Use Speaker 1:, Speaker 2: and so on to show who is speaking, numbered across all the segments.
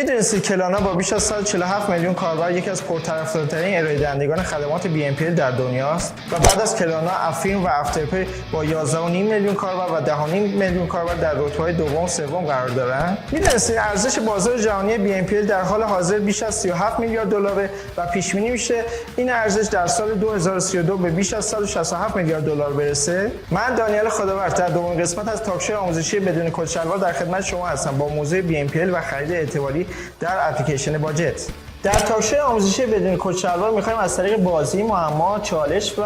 Speaker 1: میدونستید کلانا با بیش از 147 میلیون کاربر یکی از پرطرفدارترین ارائه دهندگان خدمات BNPL در دنیاست و بعد از کلانا افین و افترپی با 11.5 میلیون کاربر و 10.5 میلیون کاربر در رتبه‌های دوم و سوم قرار دارند. میدونستید ارزش بازار جهانی BNPL در حال حاضر بیش از 37 میلیارد دلاره و پیش بینی میشه این ارزش در سال 2032 به بیش از 167 میلیارد دلار برسه. من دانیال خداورد در دومین قسمت از تاک‌شوی آموزشی بدون کد شلوار در خدمت شما هستم با موضوع BNPL و خرید اعتباری در اپلیکیشن باجت. در تاک‌شوی آموزشی بدون کد شلوار می‌خوایم از طریق بازی، معما، چالش و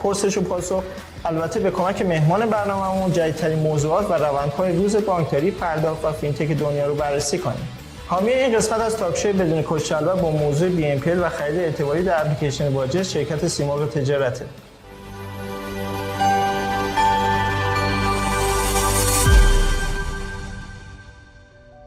Speaker 1: پرسش و پاسخ، البته به کمک مهمان برنامه‌مون، جدیدترین موضوعات و روندهای روز بانکداری، پرداخت و فینتک دنیا رو بررسی کنیم. حامی این قسمت از تاک‌شوی بدون کد شلوار با موضوع BNPL و خرید اعتباری در اپلیکیشن باجت شرکت سیمرغ تجارته.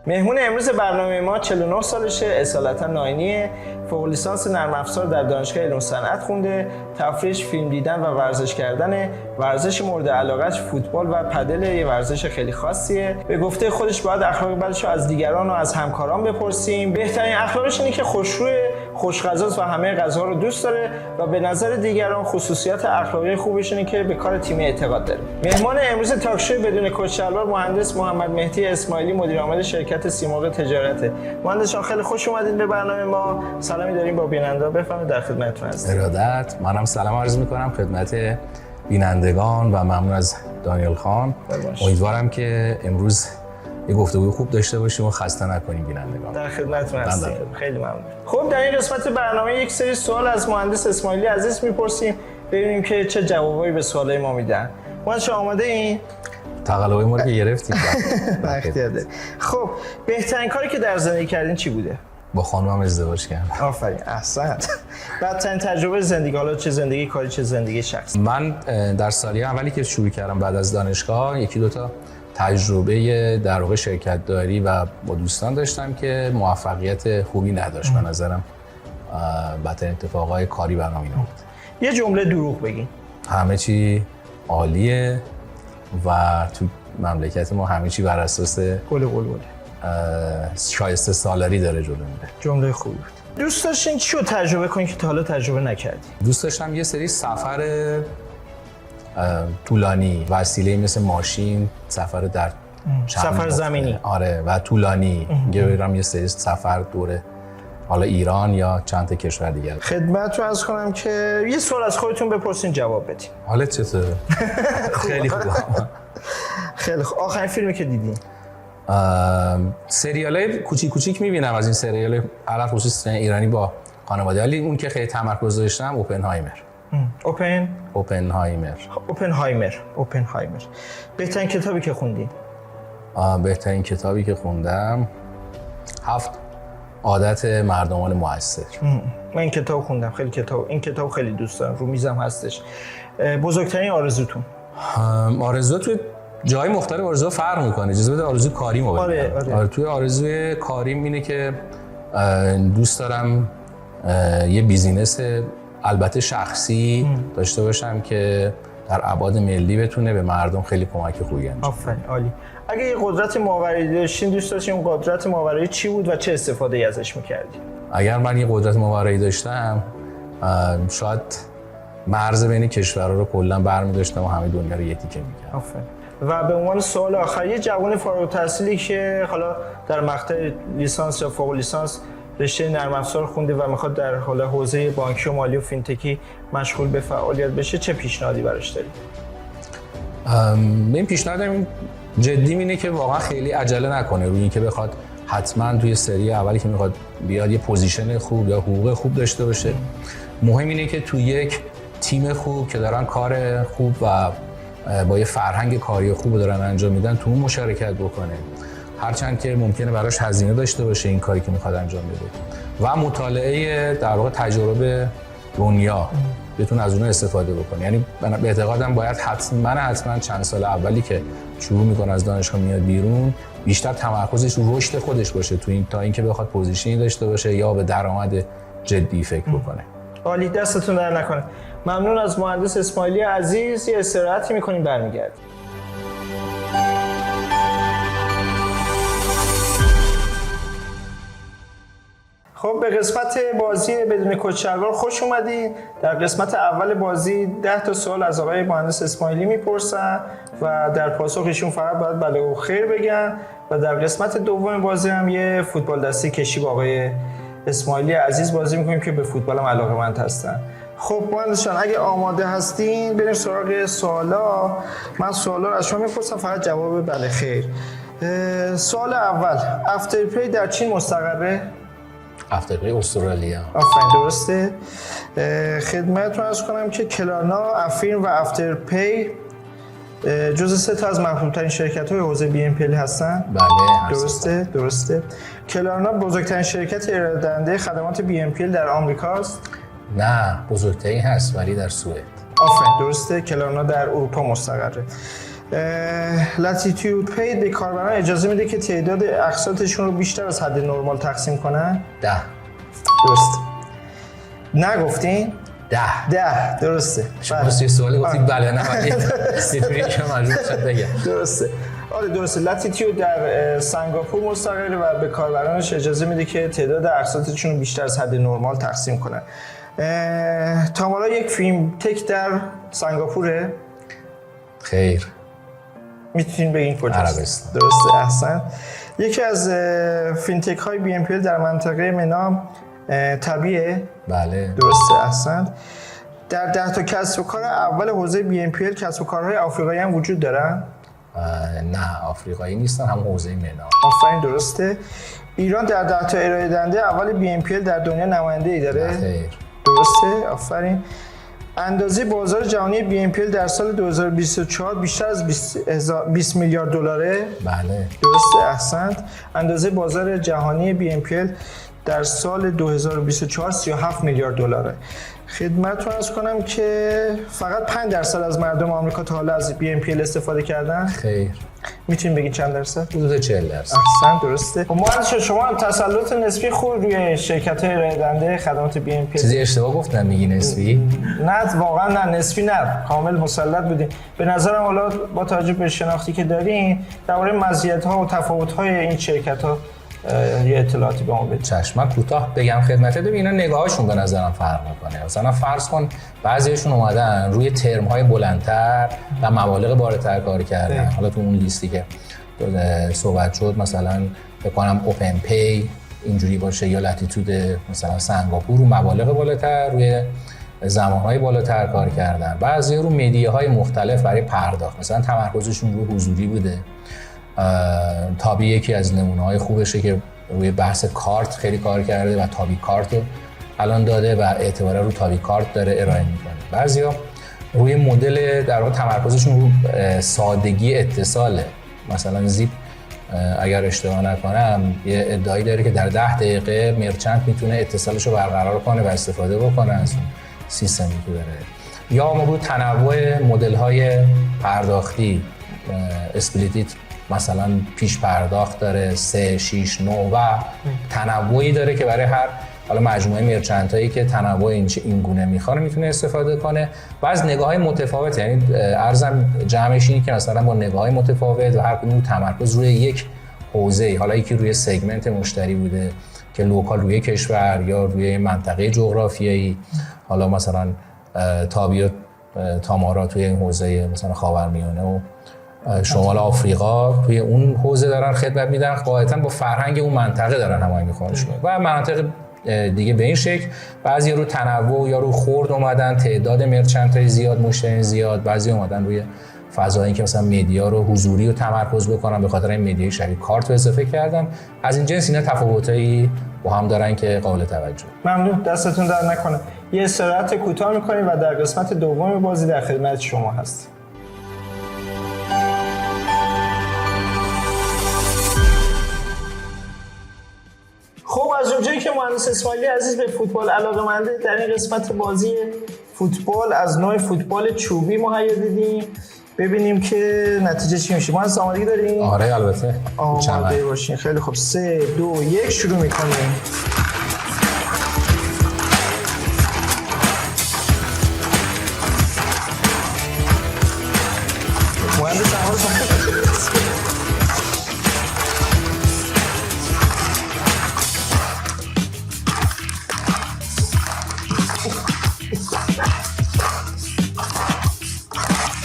Speaker 1: مهمون امروز برنامه ما 49 سالشه، اصالتا ناینیه، فوق لیسانس نرم افزار در دانشگاه علوم صنعت خونده، تفریحش فیلم دیدن و ورزش کردنه، ورزش مورد علاقه‌اش فوتبال و پدل، یه ورزش خیلی خاصیه. به گفته خودش باید اخلاق بدش رو از دیگران و از همکاران بپرسیم. بهترین اخلاقش اینه که خوشروی، خوش‌غذاست و همه غذاها رو دوست داره و به نظر دیگران خصوصیات اخلاقی خوبش اینه که به کار تیمی اعتقاد داره. مهمان امروز تاک‌شوی بدون کد شلوار مهندس محمد مهدی اسماعیلی، مدیر عامل شرکت سیمرغ تجارته. مهندس جان خیلی خوش اومدید به برنامه ما. سلامی داریم با بیننده، بفرمایید در خدمتتون هستیم.
Speaker 2: ارادت. منم سلام عرض می‌کنم خدمت بینندگان و ممنون از دانیال خان. امیدوارم که امروز یه گفتگوی خوب داشته باشیم و خسته نکنیم بینندگان.
Speaker 1: در خدمتتون هستیم. خیلی ممنون. خب در این قسمت برنامه یک سری سوال از مهندس اسماعیلی عزیز میپرسیم، ببینیم که چه جوابایی به سوالای ما میدن. مهندس آماده این؟
Speaker 2: تقلبای ما رو که گرفتیم.
Speaker 1: بختیاده. خب بهترین کاری که در زندگی کردین چی بوده؟
Speaker 2: با خانومم ازدواج کردم.
Speaker 1: آفرین، احسنت. بدترین تجربه زندگی، حالا چه زندگی کاری چه زندگی شخصی؟
Speaker 2: من در سالیه اولی که شروع کردم بعد از دانشگاه یکی دو تا تجربه در واقع شرکت داری و با دوستان داشتم که موفقیت خوبی نداشت. به نظرم بدترین اتفاقای کاری برام اینا بود.
Speaker 1: یه جمله دروغ بگین.
Speaker 2: همه چی عالیه و تو مملکت ما همه چی بر اساس
Speaker 1: گل
Speaker 2: شایسته سالاری داره جلو میره.
Speaker 1: جمله خوبی بود. دوست داشتین چی رو تجربه کنین که تا حالا تجربه نکردی؟
Speaker 2: دوست داشتم یه سری سفر طولانی، وسیله مثل ماشین، سفر در
Speaker 1: سفر زمینی،
Speaker 2: آره، و طولانی برم یه سری سفر دوره حالا ایران یا چند تا کشور دیگه.
Speaker 1: خدمتتون عرض کنم که یه سوال از خودتون بپرسین جواب بدین.
Speaker 2: حالت چطوره؟ خیلی خوبه.
Speaker 1: خیلی خوب. آخرین فیلمی که دیدین؟
Speaker 2: سریالای کوچیک میبینم از این سریال علل خصوص ایرانی با خانواده، ولی اون که خیلی تمرکز داشتم اوپنهایمر. اوپنهایمر. بهترین کتابی که خوندی؟
Speaker 1: بهترین کتابی که خوندم
Speaker 2: 7 عادت مردمان موثر.
Speaker 1: من این کتاب خوندم، این کتاب خیلی دوست دارم، رو میزم هستش. بزرگترین آرزوتون؟
Speaker 2: آرزو تو جای مختلف آرزو فرق میکنه. اجازه بده آرزو کاریمو بگم.
Speaker 1: آره.
Speaker 2: توی آرزوی کاریم اینه که دوست دارم یه بیزینس البته شخصی داشته باشم که در ابعاد ملی بتونه به مردم خیلی کمک خوبی انجام بده.
Speaker 1: آفرین، عالی. اگه یه قدرت ماورایی داشتین دوست داشتین اون قدرت ماورایی چی بود و چه استفاده‌ای ازش می‌کردین؟
Speaker 2: اگر من یه قدرت ماورایی داشتم شاید مرز بین کشورها رو کلا برمی‌داشتم و همه دنیا رو یه تیکه می‌کردم.
Speaker 1: آفرین. و به عنوان سوال آخر، یه جوان فارغ التحصیلی که حالا در مقطع لیسانس یا فوق لیسانس رشته نرم افزار خونده و میخواد در حوزه بانکی و مالی و فینتکی مشغول به فعالیت بشه، چه پیشنهادی براش داری؟
Speaker 2: این پیشنهادم جدی اینه که واقعا خیلی عجله نکنه روی اینکه بخواد حتما توی سری اولی که میخواد بیاد یه پوزیشن خوب یا حقوق خوب داشته باشه. مهم اینه که توی یک تیم خوب که دارن کار خوب و با یه فرهنگ کاری خوب دارن انجام میدن تو اون مشارکت بکنه، هرچند که ممکنه براش هزینه داشته باشه این کاری که میخواد انجام بده، و مطالعه در واقع تجربه دنیا بتونه از اون استفاده بکنه. یعنی به اعتقادم باید حتما چند سال اولی که شروع میکنه از دانشگاه میاد بیرون بیشتر تمرکزش رو رشد خودش باشه تو این، تا اینکه بخواد پوزیشنی داشته باشه یا به درآمد جدی فکر بکنه.
Speaker 1: عالی، دستتون در نکنه. ممنون از مهندس اسماعیلی عزیز. یه استراحتی میکنیم برمیگردیم. خب به قسمت بازی بدون کد شلوار خوش اومدین. در قسمت اول بازی 10 تا سوال از آقای مهندس اسماعیلی میپرسن و در پاسخشون فقط باید بله و خیر بگن و در قسمت دوم بازی هم یه فوتبال دستی کشی با آقای اسماعیلی عزیز بازی میکنیم که به فوتبال هم علاقه‌مند هستن. خب مهندس جان اگه آماده هستین بریم سراغ سوالا. من سوالا رو از شما میپرسم، فقط جواب بله خیر. سوال اول، افترپلی در چین مستقره؟
Speaker 2: افترپلی استرالیا.
Speaker 1: آفرین درسته. خدمتتون عرض کنم که کلانا، افرین و افترپی جزء 3 تا از محبوب‌ترین شرکت‌های حوزه BNPL هستن؟
Speaker 2: بله
Speaker 1: درسته. کلانا بزرگترین شرکت ارائه‌دهنده خدمات BNPL در آمریکاست؟
Speaker 2: نه، بزرگترین هست ولی در سوئد.
Speaker 1: آفرین درسته. کلانا در اروپا مستقره. لاتیتیود پی به کاربران اجازه میده که تعداد اقساطشون رو بیشتر از حد نرمال تقسیم کنن؟
Speaker 2: 10.
Speaker 1: درست. نگفتین؟ 10 درسته.
Speaker 2: شما یه سوالی گفتید بله نه ولی میتونید که مجبور شد بگم.
Speaker 1: درسته. آره درسته. لاتیتیود در سنگاپور مستقره و به کاربرانش اجازه میده که تعداد اقساطشون رو بیشتر از حد نرمال تقسیم کنن. تامارا یک فیلم تک در سنگاپوره؟
Speaker 2: خیر.
Speaker 1: میتونین بگین کجاست؟
Speaker 2: عربستان.
Speaker 1: درسته احسن. یکی از فینتک های BNPL در منطقه منا طبیعه؟
Speaker 2: بله.
Speaker 1: درسته احسن. در 10 تا کسب و کار اول حوزه BNPL کسب و کارهای آفریقایی هم وجود دارن؟
Speaker 2: نه آفریقایی نیستن، هم حوزه منا.
Speaker 1: آفرین درسته. ایران در 10 تا ارائه دهنده اول BNPL در دنیا نماینده‌ای داره؟
Speaker 2: خیر.
Speaker 1: درسته آفرین. اندازه بازار جهانی BNPL در سال 2024 بیشتر از 20 میلیارد دلاره؟
Speaker 2: بله.
Speaker 1: درسته احسنت. اندازه بازار جهانی BNPL در سال 2024 37 میلیارد دلاره. خدمتتون عرض کنم که فقط 5% از مردم آمریکا تا حالا از BNPL استفاده کردن؟
Speaker 2: خیر.
Speaker 1: میتونین بگین چند درصد؟
Speaker 2: حدود 40%.
Speaker 1: احسن درسته. خب مهندس شما هم تسلط نسبی خوب روی شرکت‌های ارائه دهنده خدمات BNPL.
Speaker 2: چیزی اشتباه گفتم میگی نسبی؟
Speaker 1: نه واقعا نه نسبی نه، کامل مسلط بودین. به نظرم حالا با توجه به شناختی که دارین درباره مزیت‌ها و تفاوت‌های این شرکت‌ها یه اطلاعاتی به ما بدید.
Speaker 2: چشم. من کوتاه بگم خدمتت. ببین اینا نگاهشون به نظرم فرق میکنه. مثلا فرض کن بعضیشون اومدن روی ترم‌های بلندتر و مبالغ بالاتر کار کردن. حالا تو اون لیستی که صحبت شد مثلا فکر کنم اوپن پی اینجوری باشه یا لاتیتود مثلا سنگاپور رو مبالغ بالاتر روی زمانهای بالاتر کار کردن. بعضی رو مدیاهای مختلف برای پرداخت مثلا تمرکزشون رو حضوری بوده. تابی یکی از نمونه‌های خوبشه که روی بحث کارت خیلی کار کرده و تابی کارت رو الان داده و اعتبار رو تابی کارت داره ارائه میکنه. بعضیا روی مدل در واقع تمرکزشون رو سادگی اتصاله. مثلا زیپ اگر اشتباه نکنم یه ادعایی داره که در 10 دقیقه مرچنت میتونه اتصالش رو برقرار کنه و استفاده بکنه از اون سیستمی که داره. یا ما رو تنوع مدل‌های پرداختی اسپلیتیت مثلا پیش پرداخت داره 3 6 9 و تنوعی داره که برای هر حالا مجموعه مرچنت هایی که تنوع این گونه میخواد میتونه استفاده کنه و از نگاه‌های متفاوت. یعنی ارزم جمعش اینه که مثلا با نگاه‌های متفاوت و هر کدوم تمرکز روی یک حوزه، حالا یکی روی سگمنت مشتری بوده که لوکال روی کشور یا روی منطقه جغرافیایی، حالا مثلا تابی و تامارا توی این حوزه مثلا خاورمیانه و شمال آفریقا توی اون حوزه دارن خدمت میدن، قاعدتاً با فرهنگ اون منطقه دارن هماهنگی میکنن و مناطق دیگه به این شکل. بعضی رو تنوع یا رو خرد اومدن، تعداد مرچنت‌های زیاد، مشتری زیاد. بعضی اومدن روی فضایی که مثلا مدیا رو حضوری رو تمرکز بکنن، به خاطر این مدیای شبیه کارت رو اضافه کردن. از این جنس اینا تفاوتایی با هم دارن که قابل توجه.
Speaker 1: ممنون، دستتون در نکنه. یه استراحت کوتاه می‌کنیم و در قسمت دوم بازی در خدمت شما هستیم. خب از اونجایی که مهندس اسماعیلی عزیز به فوتبال علاقه‌منده، در این قسمت بازی فوتبال از نوع فوتبال چوبی مهیا دیدیم. ببینیم که نتیجه چی میشه. مهندس آمادگی دارین؟
Speaker 2: آره البته.
Speaker 1: آماده باشین. خیلی خوب. 3 2 1 شروع می‌کنیم. مهندس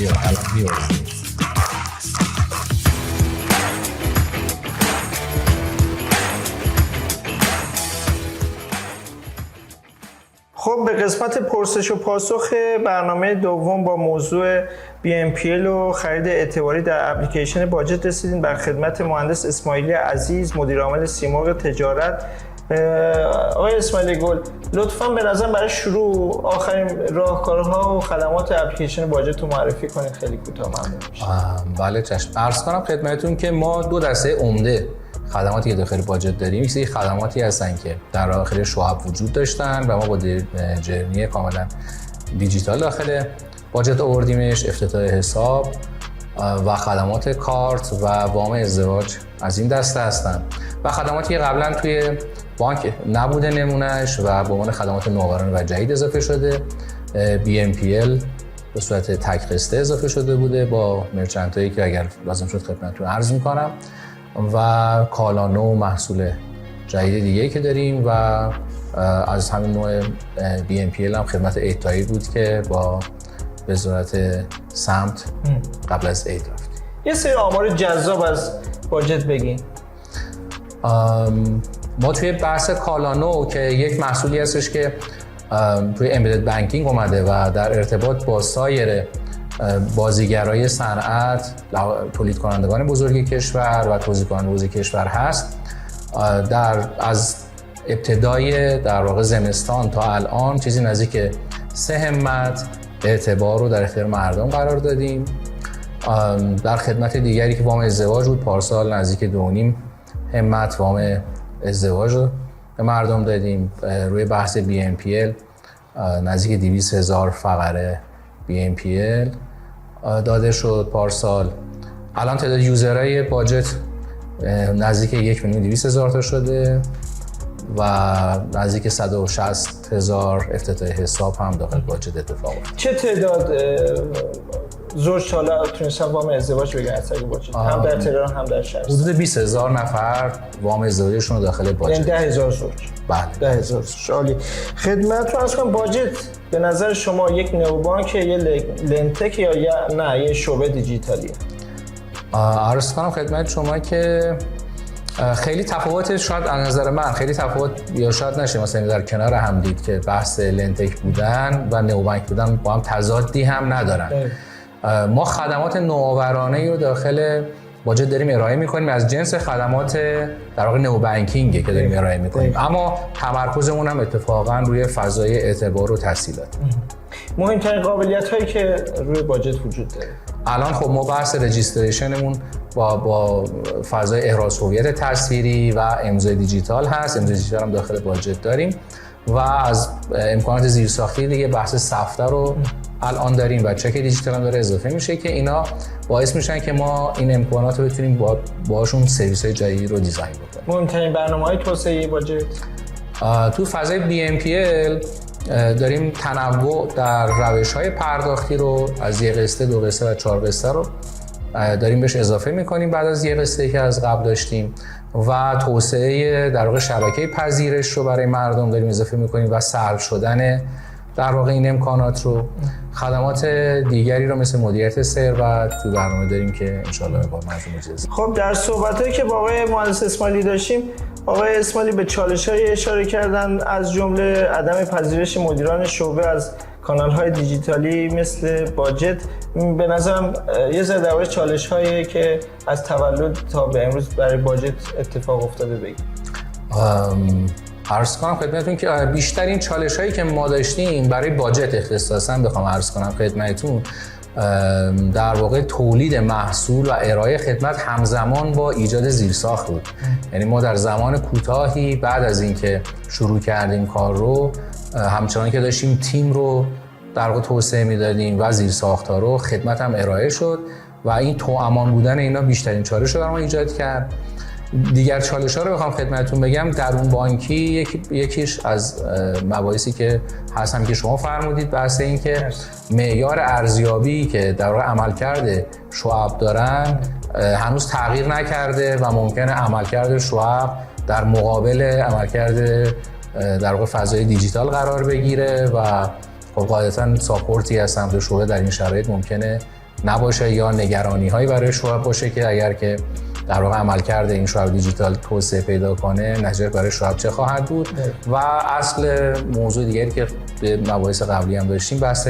Speaker 1: خب به قسمت پرسش و پاسخ برنامه دوم با موضوع BNPL و خرید اعتباری در اپلیکیشن باجت رسیدیم. بر خدمت مهندس اسماعیلی عزیز، مدیر عامل سیمرغ تجارت. آقای اسماعیلی گل، لطفاً به نظر برای شروع آخرین راهکارها و خدمات اپلیکیشن باجت رو معرفی کنید، خیلی کوتاه ممنون میشم.
Speaker 2: بله چشم. عرض کنم خدمتتون که ما دو دسته عمده خدماتی که داخل باجت داریم، یک سری خدماتی هستن که در داخل شعب وجود داشتن و ما با جرنی کاملا دیجیتال داخل باجت آوردیمش، افتتاح حساب و خدمات کارت و وام ازدواج از این دسته هستن و خدماتی که قبلا توی بانک نبوده نمونهش و به عنوان خدمات نوآورانه و جدید اضافه شده. BNPL به صورت تک قسطه اضافه شده بوده با مرچنت هایی که اگر لازم شد خدمتتون عرض میکنم و کالانو و محصول جدید دیگه که داریم و از همین نوع BNPL هم خدمت اعطایی بود که با وزارت سمت قبل از عید رفت.
Speaker 1: یه سری آمار جذاب از باجت بگین.
Speaker 2: ما توی بحث کالانو که یک محصولی هستش که توی امبدد بانکینگ اومده و در ارتباط با سایر بازیگرای صنعت، تولید کنندگان بزرگ کشور و توزیع کننده بزرگ کشور هست، از ابتدای در واقع زمستان تا الان چیزی نزدیک 3 همت اعتبار رو در اختیار مردم قرار دادیم. در خدمت دیگری که وام ازدواج بود، پارسال نزدیک 2.5 همت وام ازدواج رو به مردم دادیم. روی بحث BNPL نزدیک 200,000 فقره BNPL داده شد پارسال. الان تعداد یوزرهای باجت نزدیک 1,200,000 تا شده و نزدیک 160,000 افتتاح حساب هم داخل باجت اتفاق افتاد.
Speaker 1: چه تعداد زوج حالا تونستن وام ازدواج بگیرن از طریق باجت؟ هم در تهران هم در شهر.
Speaker 2: حدود 20,000 نفر وام ازدواجشون رو داخل باجت.
Speaker 1: یعنی 10,000 زوج.
Speaker 2: بله.
Speaker 1: 10,000 زوج. عالی. خدمتتون عرض کنم باجت به نظر شما یک نئوبانک، یه لنتک یا نه یه شعبه دیجیتالیه؟
Speaker 2: عرض کنم خدمت شما که خیلی تفاوت، شاید از نظر من خیلی تفاوت یا شاید نشه مثلا در کنار هم دید که بحث لنتک بودن و نئوبانک بودن با هم تضادی هم ندارن. ما خدمات نوآورانه رو داخل باجت داریم ارائه میکنیم از جنس خدمات در واقع نئوبانکینگه که داریم ارائه میکنیم، اما تمرکزمون هم اتفاقا روی فضای اعتبار و تسهیلات.
Speaker 1: مهمترین قابلیت هایی که روی باجت وجود داره
Speaker 2: الان، خب ما بحث رجیستریشنمون با فضای احراز هویت تصویری و امضای دیجیتال هست. امضای دیجیتال هم داخل باجت داریم و از امکانات زیرساختی دیگه بحث سفته رو الان داریم و چک دیجیتال هم داره اضافه میشه که اینا باعث میشن که ما این امکانات رو بتونیم باهاشون سرویس‌های جدید رو دیزاین بکنیم.
Speaker 1: مهمترین برنامه‌های توسعه باجت
Speaker 2: تو فضای BNPL داریم تنوع در روش‌های پرداختی رو از 1 قسطه، 2 قسطه و 4 قسطه رو داریم بهش اضافه می‌کنیم بعد از 1 قسطه که از قبل داشتیم و توسعه در واقع شبکه پذیرش رو برای مردم داریم اضافه می‌کنیم و سهل شدن در واقع این امکانات رو. خدمات دیگری رو مثل مدیریت ثروت تو برنامه داریم که ان شاءالله با مردم اجازه.
Speaker 1: خب در صحبتایی که با آقای مهندس اسماعیلی داشتیم، آقای اسماعیلی به چالش‌های اشاره کردن از جمله عدم پذیرش مدیران شعبه از کانال‌های دیجیتالی مثل باجت. به نظرم یه ذره درباره چالش‌هایی که از تولد تا به امروز برای باجت اتفاق افتاده بگید.
Speaker 2: عرض کنم خدمتتون که بیشترین چالش‌هایی که ما داشتیم برای باجت اختصاصاً بخوام عرض کنم خدمتتون، در واقع تولید محصول و ارائه خدمت همزمان با ایجاد زیرساخت بود. یعنی ما در زمان کوتاهی بعد از اینکه شروع کردیم کار رو، همچنان که داشتیم تیم رو در واقع توسعه میدادیم و زیرساخت‌ها رو، خدمت هم ارائه شد و این توامان بودن اینا بیشترین چالش رو برای ما ایجاد کرد. دیگر چالش‌ها رو بخوام خدمتتون بگم، درون بانکی یکیش از مباحثی که هست هم که شما فرمودید، بحث این که معیار ارزیابی که در واقع عملکرد شعب دارن هنوز تغییر نکرده و ممکنه عملکرد شعب در مقابل عملکرد در واقع فضای دیجیتال قرار بگیره و قاعدتاً ساپورتی از سمت شعبه در این شرایط ممکنه نباشه یا نگرانی هایی برای شعب باشه که اگر که در واقع عملکرد این شعب دیجیتال توسعه پیدا کنه نتیجه برای شعب چه خواهد بود. و اصل موضوع دیگری که به مباحث قبلی هم داشتیم بحث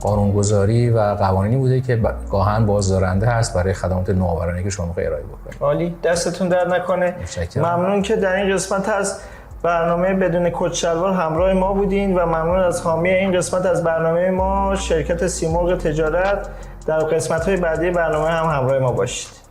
Speaker 2: قانونگذاری و قوانینی بوده که گاهن بازدارنده هست برای خدمات نوآورانه که شما ارائه بکنید.
Speaker 1: عالی، دستتون درد نکنه. ممنون که در این قسمت از برنامه بدون کت شلوار همراه ما بودین و ممنون از حامی این قسمت از برنامه ما شرکت سیمرغ تجارت. در قسمت‌های بعدی برنامه هم همراه ما باشید.